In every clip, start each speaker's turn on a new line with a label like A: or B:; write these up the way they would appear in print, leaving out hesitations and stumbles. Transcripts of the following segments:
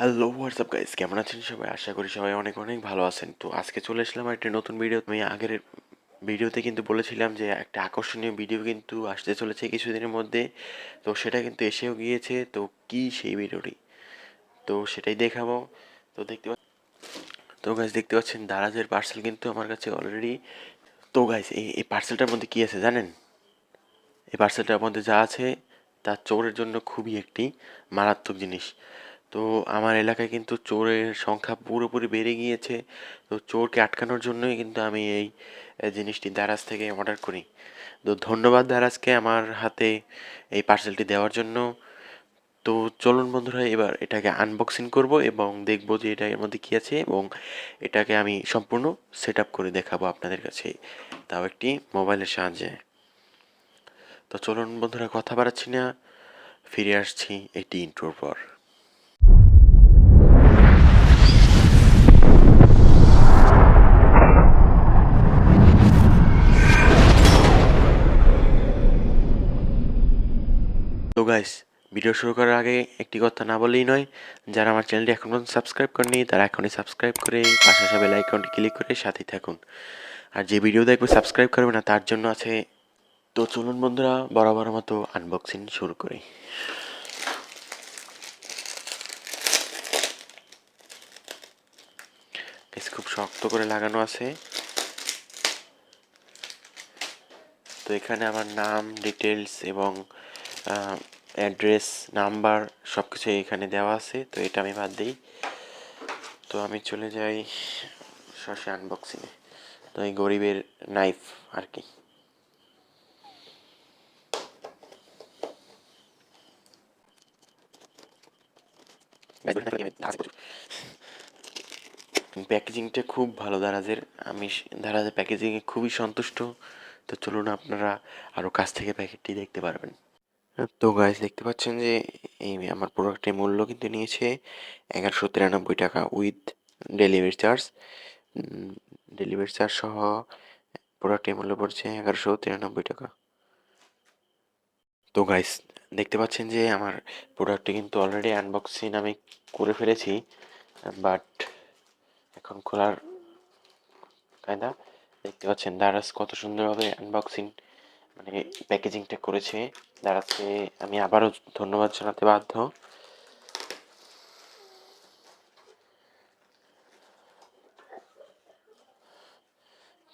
A: Hello WhatsApp guys, কেমন আছেন সবাই? আশা করি সবাই অনেক অনেক ভালো আছেন। তো আজকে চলে আসলাম একটা নতুন ভিডিও। আমি আগের ভিডিওতে কিন্তু বলেছিলাম যে একটা আকর্ষণীয় ভিডিও কিন্তু আসতে চলেছে কিছুদিনের মধ্যে। তো সেটা কিন্তু এসেও গিয়েছে। তো কি সেই ভিডিওটি, তো সেটাই দেখাবো। তো গাইস দেখতে পাচ্ছেন দারাজের পার্সেল কিন্তু আমার কাছে অলরেডি। তো গাইস এই পার্সেলটার মধ্যে কি আছে জানেন? এই পার্সেলটার মধ্যে যা আছে তা চোরের জন্য খুবই একটি মারাত্মক জিনিস। তো আমার এলাকায় কিন্তু চোরের সংখ্যা পুরোপুরি বেড়ে গিয়েছে। তো চোরকে আটকানোর জন্যই কিন্তু আমি এই জিনিসটি দারাজ থেকে অর্ডার করি। তো ধন্যবাদ দারাজকে আমার হাতে এই পার্সেলটি দেওয়ার জন্য। তো চলুন বন্ধুরা, এবার এটাকে আনবক্সিং করব এবং দেখব যে এটা এর মধ্যে কী আছে, এবং এটাকে আমি সম্পূর্ণ সেট আপ করে দেখাবো আপনাদের কাছে, তাও একটি মোবাইলের সাহায্যে। তো চলুন বন্ধুরা, কথা বাড়াচ্ছি না, ফিরে আসছি একটি ইন্ট্রোর পর। তো গাইস, ভিডিও শুরু করার আগে একটি কথা না বললেই নয়, যারা আমার চ্যানেলটি এখন পর্যন্ত সাবস্ক্রাইব করেনি তারা এখনই সাবস্ক্রাইব করে পাশে আসা বেল আইকনটি ক্লিক করে সাথেই থাকুন। আর যে ভিডিও দেখবে সাবস্ক্রাইব করবে না তার জন্য আছে। তো চলুন বন্ধুরা, বরাবর মতো আনবক্সিং শুরু করি। গাইস, খুব শক্ত করে লাগানো আছে। তো এখানে আমার নাম, ডিটেলস এবং অ্যাড্রেস, নাম্বার সব কিছু এখানে দেওয়া আছে। তো এটা আমি বাদ দিই। তো আমি চলে যাই সরাসরি আনবক্সিংয়ে। তো এই গরিবের নাইফ আর কি। প্যাকেজিংটা খুব ভালো দারাজের। আমি দারাজের প্যাকেজিংয়ে খুবই সন্তুষ্ট। তো চলুন, আপনারা আরও কাছ থেকে প্যাকেটটি দেখতে পারবেন। তো গাইস দেখতে পাচ্ছেন যে এই আমার প্রোডাক্টের মূল্য কিন্তু নিয়েছে 1193 টাকা with delivery charge. Delivery charge সহ প্রোডাক্টের মূল্য পড়ছে 1193 টাকা। তো গাইস দেখতে পাচ্ছেন যে আমার প্রোডাক্টটি কিন্তু অলরেডি আনবক্সিং আমি করে ফেলেছি, বাট এখন খোলার কায়দা। দেখতে পাচ্ছেন দারাজ কত সুন্দরভাবে আনবক্সিং মানে প্যাকেজিংটা করেছে। দারাজকে আমি আবারও ধন্যবাদ জানাতে বাধ্য।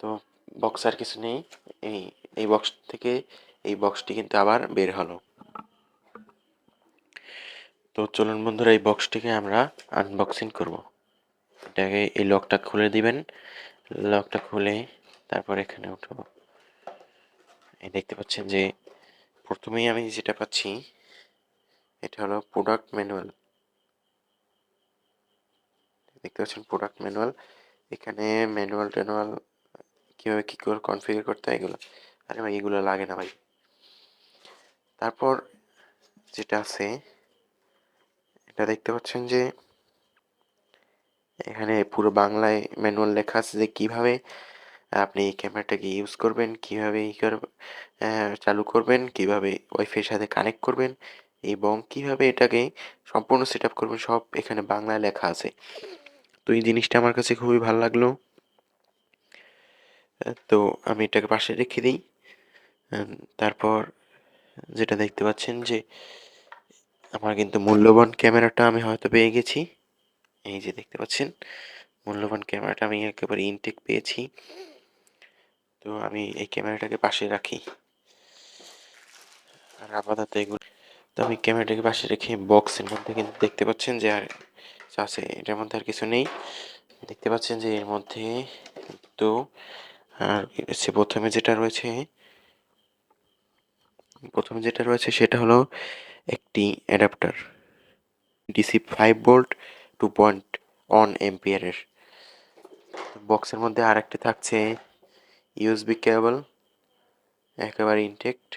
A: তো বক্স আর কিছু নেই। এই এই বক্স থেকে এই বক্সটি কিন্তু আবার বের হলো। তো চলুন বন্ধুরা, এই বক্সটিকে আমরা আনবক্সিং করব। এটাকে এই লকটা খুলে দিবেন। লকটা খুলে তারপর এখানে উঠাবো। এই দেখতে পাচ্ছেন যে প্রথমেই আমি যেটা পাচ্ছি এটা হলো প্রোডাক্ট ম্যানুয়াল। দেখতে পাচ্ছেন প্রোডাক্ট ম্যানুয়াল। এখানে ম্যানুয়াল ট্যানুয়াল কীভাবে কী করে কনফিগার করতে হয় এগুলো। আরে ভাই, এগুলো লাগে না ভাই। তারপর যেটা আছে এটা দেখতে পাচ্ছেন যে এখানে পুরো বাংলায় ম্যানুয়াল লেখা আছে যে কীভাবে আপনি এই ক্যামেরাটাকে ইউজ করবেন, কীভাবে চালু করবেন, কীভাবে ওয়াইফাইয়ের সাথে কানেক্ট করবেন এবং কীভাবে এটাকে সম্পূর্ণ সেট আপ করবেন, সব এখানে বাংলায় লেখা আছে। তো এই জিনিসটা আমার কাছে খুবই ভালো লাগলো। তো আমি এটাকে পাশে রেখে দিই। তারপর যেটা দেখতে পাচ্ছেন যে আমার কিন্তু মূল্যবান ক্যামেরাটা আমি হয়তো পেয়ে গেছি। এই যে দেখতে পাচ্ছেন মূল্যবান ক্যামেরাটা আমি একেবারে ইনটেক পেয়েছি। তো আমি এই ক্যামেরাটাকে পাশে রাখি। আর আপাতত এগুলো, তো আমি ক্যামেরাটাকে পাশে রেখে বক্সের মধ্যে কিন্তু দেখতে পাচ্ছেন যে আর আছে, এটার মধ্যে আর কিছু নেই। দেখতে পাচ্ছেন যে এর মধ্যে তো আর সে প্রথমে যেটা রয়েছে সেটা হলো একটি অ্যাডাপ্টার ডিসি 5 ভোল্ট 2.1 এম্পিয়ারের। বক্সের মধ্যে আরেকটি থাকছে ইউএসবি কেবল, একেবারে ইনটেক্ট।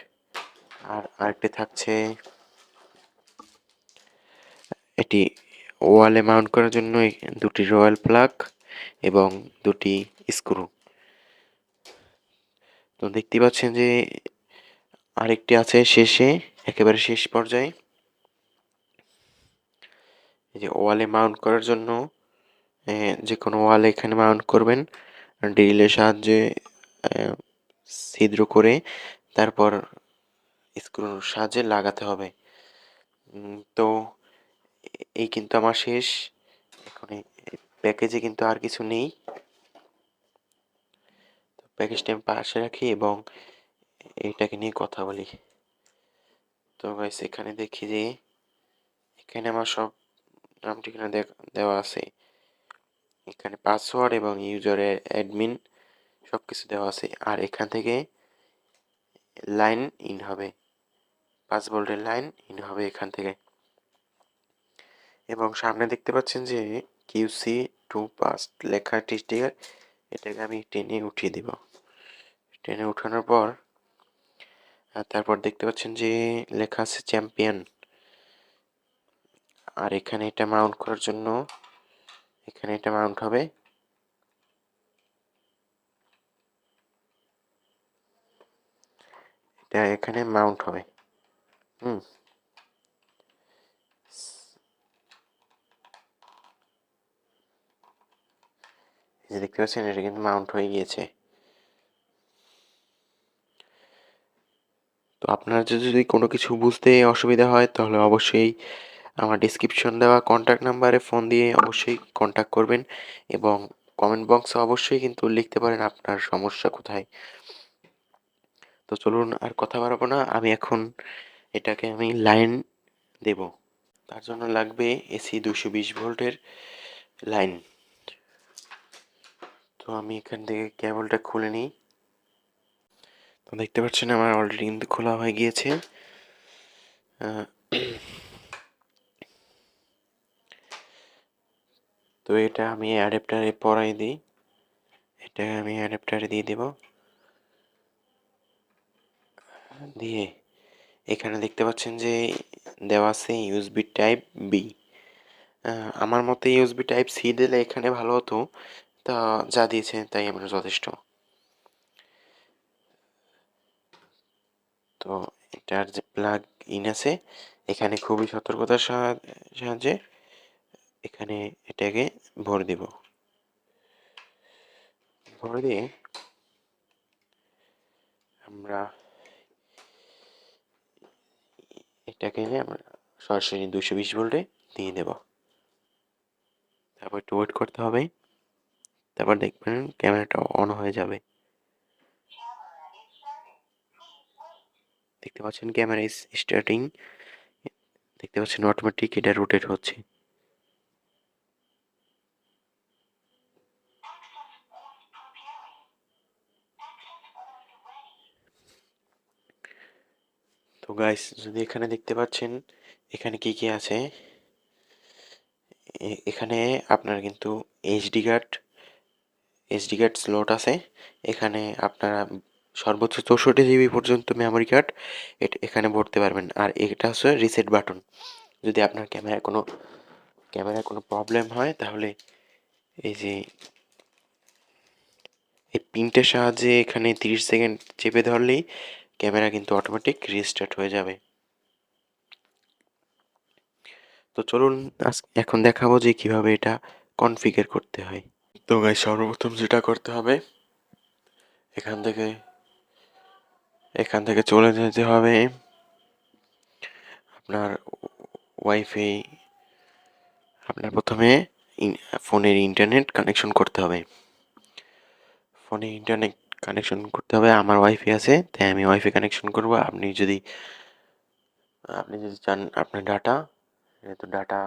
A: আর আরেকটি থাকছে এটি ওয়ালে মাউন্ট করার জন্য দুটি রয়্যাল প্লাগ এবং দুটি স্ক্রু। তো দেখতে পাচ্ছেন যে আরেকটি আছে শেষে, একেবারে শেষ পর্যায়ে। এই যে ওয়ালে মাউন্ট করার জন্য যে কোনো ওয়ালে এখানে মাউন্ট করবেন ড্রিলের সাহায্যে ছিদ্র করে তারপর স্ক্রুর সাহায্যে লাগাতে হবে। তো এই কিন্তু আমার শেষ। এখন এই প্যাকেজে কিন্তু আর কিছু নেই। তো প্যাকেজটা আমি পাশে রাখি এবং এইটাকে নিয়ে কথা বলি। তো গাইস এখানে দেখি যে এখানে আমার সব নাম ঠিকানা দেওয়া আছে। এখানে পাসওয়ার্ড এবং ইউজারের অ্যাডমিন সবকিছু দেওয়া আছে। আর এখান থেকে লাইন ইন হবে, 5 ভোল্টের লাইন ইন হবে এখান থেকে। এবং সামনে দেখতে পাচ্ছেন যে কিউসি টু পাস লেখা স্টিকার, এটাকে আমি টেনে উঠিয়ে দিব। টেনে উঠানোর পর তারপর দেখতে পাচ্ছেন যে লেখা আছে চ্যাম্পিয়ন। আর এখানে এটা মাউন্ট করার জন্য এখানে এটা মাউন্ট হবে। এটা এখানে মাউন্ট হবে। এই যে দেখতে পাচ্ছেন এটা কিন্তু মাউন্ট হয়ে গিয়েছে। তো আপনার যদি কোনো কিছু বুঝতে অসুবিধা হয় তাহলে অবশ্যই আমার ডেসক্রিপশন দেওয়া কন্ট্যাক্ট নাম্বারে ফোন দিয়ে অবশ্যই কন্ট্যাক্ট করবেন এবং কমেন্ট বক্সে অবশ্যই কিন্তু লিখতে পারেন আপনার সমস্যা কোথায়। তো চলুন আর কথা বাড়াবো না, আমি এখন এটাকে লাইন দেব। তার জন্য লাগবে এসি 220 ভোল্টের লাইন। তো আমি এখান থেকে কেবলটা খুলে নিই। তো দেখতে পাচ্ছেন আমার অলরেডি কিন্তু খোলা হয়ে গিয়েছে। তো এটা আমি অ্যাডাপ্টারে পরাই দিই। এটা আমি অ্যাডাপ্টারে দিয়ে দেব। দিয়ে এখানে দেখতে পাচ্ছেন যে দেওয়া আছে ইউএসবি টাইপ বি। আমার মতে ইউএসবি টাইপ সি দিলে এখানে ভালো হতো, তা যা দিয়েছে তাই আমার যথেষ্ট। তো এটার যে প্লাগ ইন আছে এখানে খুবই সতর্কতার সাহায্যে এখানে এটাকে ভরে দেব। ভরে দিয়ে আমরা এটাকে আমরা সরাসরি 220 ভোল্টে দিয়ে দেব। তারপর একটু ওয়েট করতে হবে, তারপর দেখবেন ক্যামেরাটা অন হয়ে যাবে। দেখতে পাচ্ছেন ক্যামেরা স্টার্টিং, দেখতে পাচ্ছেন অটোমেটিক এটা রোটেট হচ্ছে। তো গাইস যদি এখানে দেখতে পাচ্ছেন এখানে কি কি আছে, এখানে আপনার কিন্তু এসডি কার্ড স্লট আছে। এখানে আপনারা সর্বোচ্চ 64 জিবি পর্যন্ত মেমোরি কার্ড এখানে ভরতে পারবেন। আর এটা হচ্ছে রিসেট বাটন। যদি আপনার ক্যামেরায় কোনো প্রবলেম হয় তাহলে এই যে এই পিনটার সাহায্যে এখানে 30 সেকেন্ড চেপে ধরলেই ক্যামেরা কিন্তু অটোমেটিক রিস্টার্ট হয়ে যাবে। তো চলুন এখন দেখাবো যে কিভাবে এটা কনফিগার করতে হয়। তো গাইস সর্বপ্রথম যেটা করতে হবে এখান থেকে চলে যেতে হবে আপনার ওয়াইফাই। আপনার প্রথমে ফোনের ইন্টারনেট কানেকশন করতে হবে। ফোনে ইন্টারনেট কানেকশন করতে হবে। আমার ওয়াইফাই আছে তাই আমি ওয়াইফাই কানেকশন করব। আপনি যদি চান আপনার ডাটা, তো ডাটা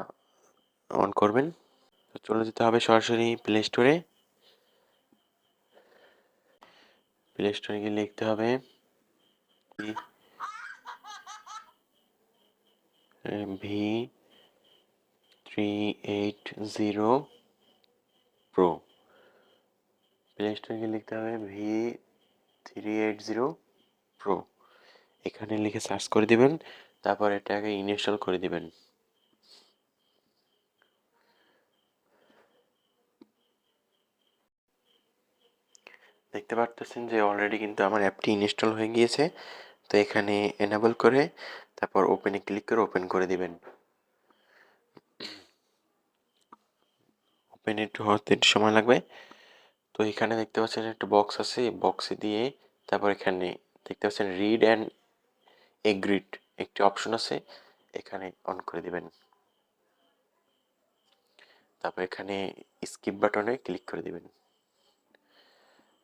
A: অন করবেন। তো চলে যেতে হবে সরাসরি প্লে স্টোরে। প্লে স্টোরে গিয়ে লিখতে হবে V380 প্রো। প্লে স্টোরে গিয়ে লিখতে হবে V380 প্রো। এখানে লিখে সার্চ করে দিবেন, তারপর এটাকে ইনস্টল করে দিবেন। দেখতে পারতেছেন যে অলরেডি কিন্তু আমার অ্যাপটি ইনস্টল হয়ে গিয়েছে। তো এখানে এনেবল করে তারপর ওপেনে ক্লিক করে ওপেন করে দিবেন। ওপেন একটু হতে একটু সময় লাগবে। তো এখানে দেখতে পাচ্ছেন একটা বক্স আছে, এই বক্সে দিয়ে তারপর এখানে দেখতে পাচ্ছেন রিড অ্যান্ড এগ্রিড একটি অপশন আছে, এখানে অন করে দিবেন। তারপর এখানে স্কিপ বাটনে ক্লিক করে দিবেন।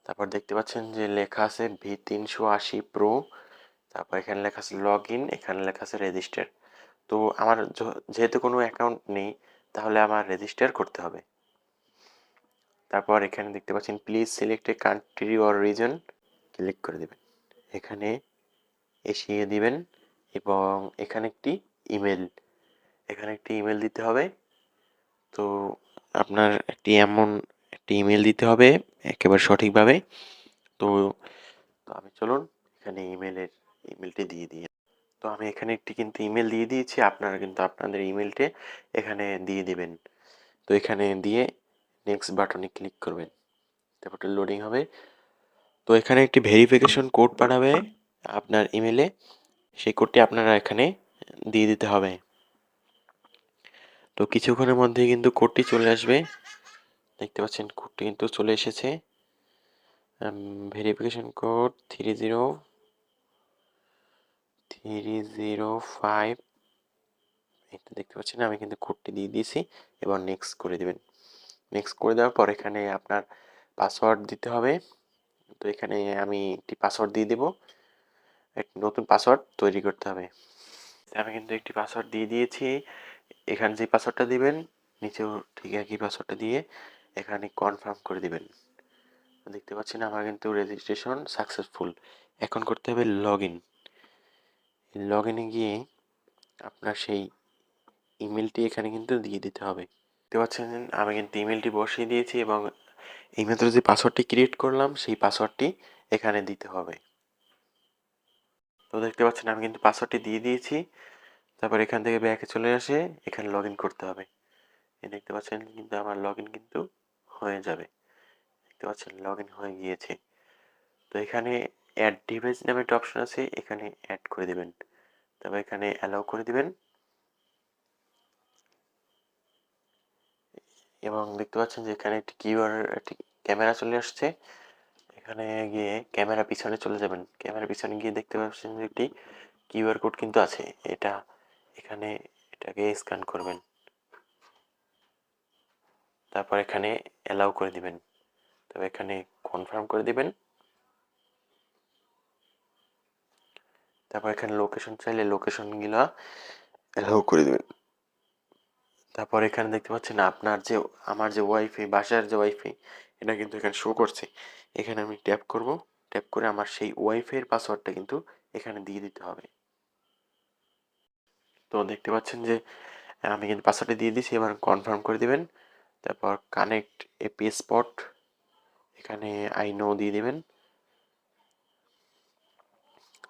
A: তারপর দেখতে পাচ্ছেন যে লেখা আছে V380 প্রো, তারপর এখানে লেখা আছে লগ ইন, এখানে লেখা আছে রেজিস্টার। তো আমার যেহেতু কোনো অ্যাকাউন্ট নেই, তাহলে আমার রেজিস্টার করতে হবে। তারপর এখানে দেখতে পাচ্ছেন please select a country or reason, click করে দেবেন। এখানে এসিয়ে দিবেন এবং এখানে একটি ইমেল দিতে হবে। তো আপনার একটি ইমেল দিতে হবে একেবারে সঠিকভাবে। তো তো আমি চলুন এখানে ইমেলটি দিয়ে দিই। তো আমি এখানে একটি কিন্তু ইমেল দিয়ে দিয়েছি, আপনারা কিন্তু আপনাদের ইমেলটি এখানে দিয়ে দিবেন। তো এখানে দিয়ে নেক্সট বাটনে ক্লিক করবেন, তারপর লোডিং হবে। তো এখানে একটি ভেরিফিকেশন কোড পাঠাবে আপনার ইমেলে, সেই কোডটি আপনারা এখানে দিয়ে দিতে হবে। তো কিছুক্ষণের মধ্যেই কিন্তু কোডটি চলে আসবে, দেখতে পাচ্ছেন কোডটি কিন্তু চলে এসেছে। ভেরিফিকেশন কোড 305, এটা দেখতে পাচ্ছেন আমি কিন্তু কোডটি দিয়ে দিয়েছি। এবার নেক্সট করে দিবেন। নেক্সট করে দেওয়ার পর এখানে আপনার পাসওয়ার্ড দিতে হবে। তো এখানে আমি একটি পাসওয়ার্ড দিয়ে দেব, একটি নতুন পাসওয়ার্ড তৈরি করতে হবে। আমি কিন্তু একটি পাসওয়ার্ড দিয়ে দিয়েছি, এখানে যে পাসওয়ার্ডটা দিবেন নিচেও ঠিক একই পাসওয়ার্ডটা দিয়ে এখানে কনফার্ম করে দিবেন। দেখতে পাচ্ছেন আমার কিন্তু রেজিস্ট্রেশন সাকসেসফুল। এখন করতে হবে লগ ইন। লগ ইনে গিয়ে আপনার সেই ইমেলটি এখানে কিন্তু দিয়ে দিতে হবে। দেখতে পাচ্ছেন আমি কিন্তু ইমেলটি বসিয়ে দিয়েছি এবং এইমাত্র যে পাসওয়ার্ডটি ক্রিয়েট করলাম সেই পাসওয়ার্ডটি এখানে দিতে হবে। তো দেখতে পাচ্ছেন আমি কিন্তু পাসওয়ার্ডটি দিয়ে দিয়েছি। তারপর এখান থেকে ব্যাকে চলে আসে এখানে লগ ইন করতে হবে। দেখতে পাচ্ছেন কিন্তু আমার লগ ইন কিন্তু হয়ে যাবে। দেখতে পাচ্ছেন লগ ইন হয়ে গিয়েছে। তো এখানে অ্যাড ডিভাইস নামে একটা অপশন আছে, এখানে অ্যাড করে দেবেন। তারপর এখানে অ্যালাউ করে দিবেন এবং দেখতে পাচ্ছেন যে এখানে একটি ক্যামেরা চলে আসছে। এখানে গিয়ে ক্যামেরা পিছনে চলে যাবেন। ক্যামেরা পিছনে গিয়ে দেখতে পাচ্ছেন যে একটি কিউআর কোড কিন্তু আছে, এখানে এটাকে স্ক্যান করবেন। তারপর এখানে অ্যালাউ করে দিবেন। তবে এখানে কনফার্ম করে দিবেন। তারপর এখানে লোকেশন চাইলে লোকেশনগুলো অ্যালাউ করে দিবেন। তারপর এখানে দেখতে পাচ্ছেন আমার যে ওয়াইফাই, বাসার যে ওয়াইফাই, এটা কিন্তু এখানে শো করছে। এখানে আমি ট্যাপ করব, ট্যাপ করে আমার সেই ওয়াইফাইয়ের পাসওয়ার্ডটা কিন্তু এখানে দিয়ে দিতে হবে। তো দেখতে পাচ্ছেন যে আমি কিন্তু পাসওয়ার্ডটা দিয়ে দিয়েছি, এবার কনফার্ম করে দিবেন। তারপর কানেক্ট এপি স্পট, এখানে আই নো দিয়ে দিবেন।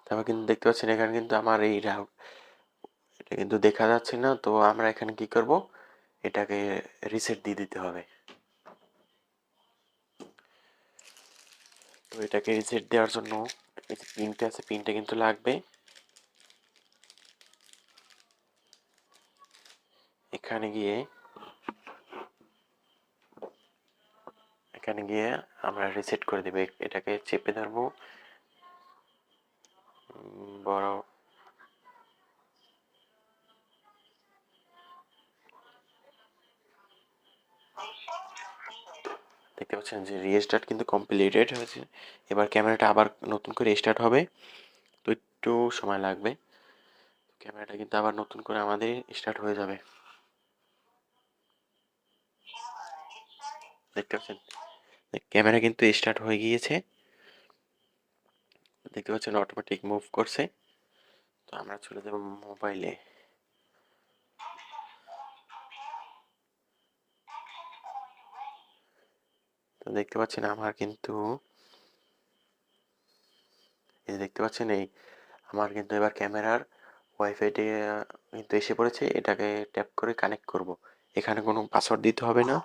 A: তারপর কিন্তু দেখতে পাচ্ছেন এখানে কিন্তু আমার এটা কিন্তু দেখা যাচ্ছে না। তো আমরা এখানে কি করব, এটাকে রিসেট দিয়ে দিতে হবে। তো এটাকে রিসেট দেওয়ার জন্য এই যে পিনটা আছে, পিনটা কিন্তু লাগবে। এখানে গিয়ে আমরা রিসেট করে দেব। এটাকে চেপে ধরবো, বড় দেখতে পাচ্ছেন যে রিস্টার্ট কিন্তু কমপ্লিটেড হয়েছে। এবার ক্যামেরাটা আবার নতুন করে স্টার্ট হবে, তো একটু সময় লাগবে। ক্যামেরাটা কিন্তু আবার নতুন করে আমাদের স্টার্ট হয়ে যাবে। দেখতে পাচ্ছেন ক্যামেরা কিন্তু স্টার্ট হয়ে গিয়েছে, দেখতে পাচ্ছেন অটোমেটিক মুভ করছে। তো আমরা চলে যাব মোবাইলে। তো দেখতে পাচ্ছেন আমার কিন্তু দেখতে পাচ্ছেন আমার কিন্তু এবার ক্যামেরার ওয়াইফাইটি কিন্তু এসে পড়েছে। এটাকে ট্যাপ করে কানেক্ট করব। এখানে কোনো পাসওয়ার্ড দিতে হবে না,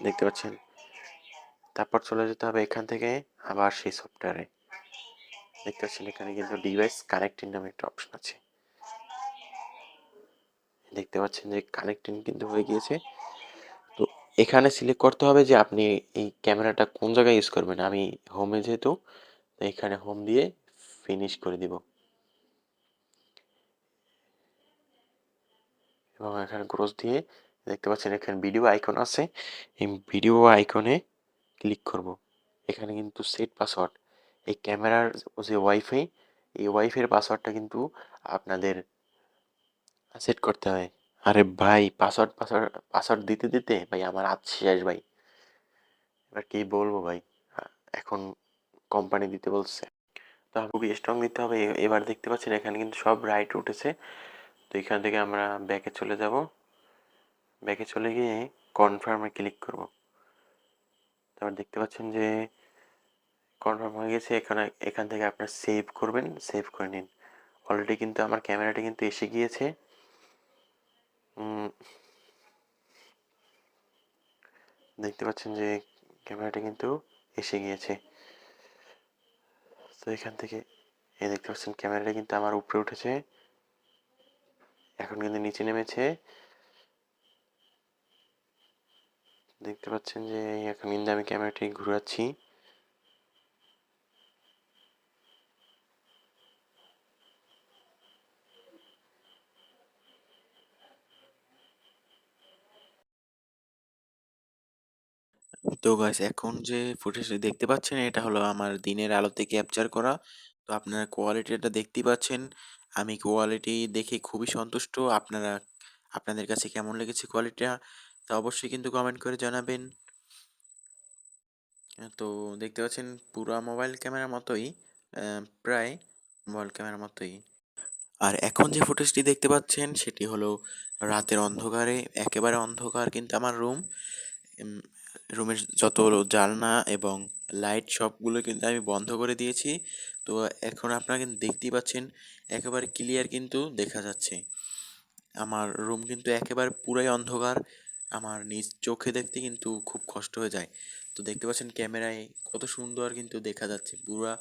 A: দেখতে পাচ্ছেন। তারপর চলে যেতে হবে এখান থেকে আবার সেই সফটওয়্যারে। দেখতে পাচ্ছেন এখানে কিন্তু ডিভাইস কানেক্টিং নামে একটা অপশন আছে, দেখতে পাচ্ছেন যে কানেক্টিং কিন্তু হয়ে গিয়েছে। তো এখানে সিলেক্ট করতে হবে যে আপনি এই ক্যামেরাটা কোন জায়গায় ইউজ করবেন। আমি হোমে যেহেতু, তো এখানে হোম দিয়ে ফিনিশ করে দিব এবং এখানে ক্রস দিয়ে দেখতে পাচ্ছেন এখানে ভিডিও আইকন আছে। এই ভিডিও আইকনে ক্লিক করব। এখানে কিন্তু সেট পাসওয়ার্ড, এই ক্যামেরার যে ওয়াইফাই, এই ওয়াইফাইয়ের পাসওয়ার্ডটা কিন্তু আপনাদের সেট করতে হয়। আরে ভাই, পাসওয়ার্ড পাসওয়ার্ড পাসওয়ার্ড দিতে দিতে ভাই আমার হাত শেষ ভাই। এবার কি বলবো ভাই, এখন কোম্পানি দিতে বলছে, তো খুবই স্ট্রং দিতে হবে। এবার দেখতে পাচ্ছেন এখানে কিন্তু সব রাইট উঠেছে। তো এখান থেকে আমরা ব্যাকে চলে যাব। ব্যাকে চলে গিয়ে কনফার্মে ক্লিক করব। তারপর দেখতে পাচ্ছেন যে কনফার্ম হয়ে গেছে। এখান থেকে আপনার সেভ করবেন, সেভ করে নিন। অলরেডি কিন্তু আমার ক্যামেরাটা কিন্তু এসে গিয়েছে। দেখতে পাচ্ছেন যে ক্যামেরাটা কিন্তু এসে গিয়েছে। তো এখান থেকে দেখতে পাচ্ছেন ক্যামেরাটা কিন্তু আমার উপরে উঠেছে, এখন কিন্তু নিচে নেমেছে। দেখতে পাচ্ছেন যে এখন কিন্তু আমি ক্যামেরাটি ঘুরাচ্ছি। তো গাইস, এখন যে ফুটেজটি দেখতে পাচ্ছেন এটা হলো আমার দিনের আলোতে ক্যাপচার করা। তো আপনারা কোয়ালিটিটা দেখতেই পাচ্ছেন। আমি কোয়ালিটি দেখে খুবই সন্তুষ্ট। আপনাদের কাছে কেমন লেগেছে কোয়ালিটিটা, তা অবশ্যই কিন্তু কমেন্ট করে জানাবেন। তো দেখতে পাচ্ছেন পুরা মোবাইল ক্যামেরার মতোই, প্রায় মোবাইল ক্যামেরার মতোই। আর এখন যে ফুটেজটি দেখতে পাচ্ছেন সেটি হলো রাতের অন্ধকারে, একেবারে অন্ধকার কিন্তু আমার রুম। রুমের যত জানলা এবং লাইট সবগুলো কিন্তু আমি বন্ধ করে দিয়েছি। তো এখন আপনারা কিন্তু দেখতেই পাচ্ছেন একেবারে ক্লিয়ার কিন্তু দেখা যাচ্ছে। আমার রুম কিন্তু একেবারে পুরাই অন্ধকার, আমার নিজ চোখে দেখতে কিন্তু খুব কষ্ট হয়ে যায়। তো দেখতে পাচ্ছেন ক্যামেরায় কত সুন্দর কিন্তু দেখা যাচ্ছে, পুরা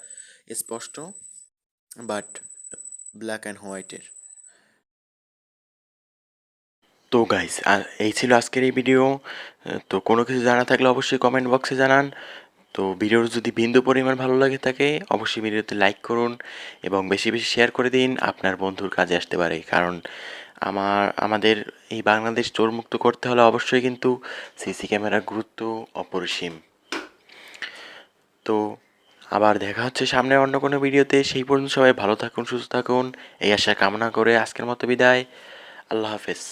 A: স্পষ্ট, বাট ব্ল্যাক অ্যান্ড হোয়াইটের। তো গাইস, আর এই ছিল আজকের এই ভিডিও। তো কোনো কিছু জানা থাকলে অবশ্যই কমেন্ট বক্সে জানান। তো ভিডিওর যদি বিন্দু পরিমাণ ভালো লাগে থাকে অবশ্যই ভিডিওতে লাইক করুন এবং বেশি বেশি শেয়ার করে দিন, আপনার বন্ধুর কাজে আসতে পারে। কারণ আমাদের এই বাংলাদেশ চোরমুক্ত করতে হলে অবশ্যই কিন্তু সিসি ক্যামেরার গুরুত্ব অপরিসীম। তো আবার দেখা হচ্ছে সামনে অন্য কোনো ভিডিওতে। সেই পর্যন্ত সবাই ভালো থাকুন, সুস্থ থাকুন, এই আশা কামনা করে আজকের মতো বিদায়। আল্লাহ হাফেজ।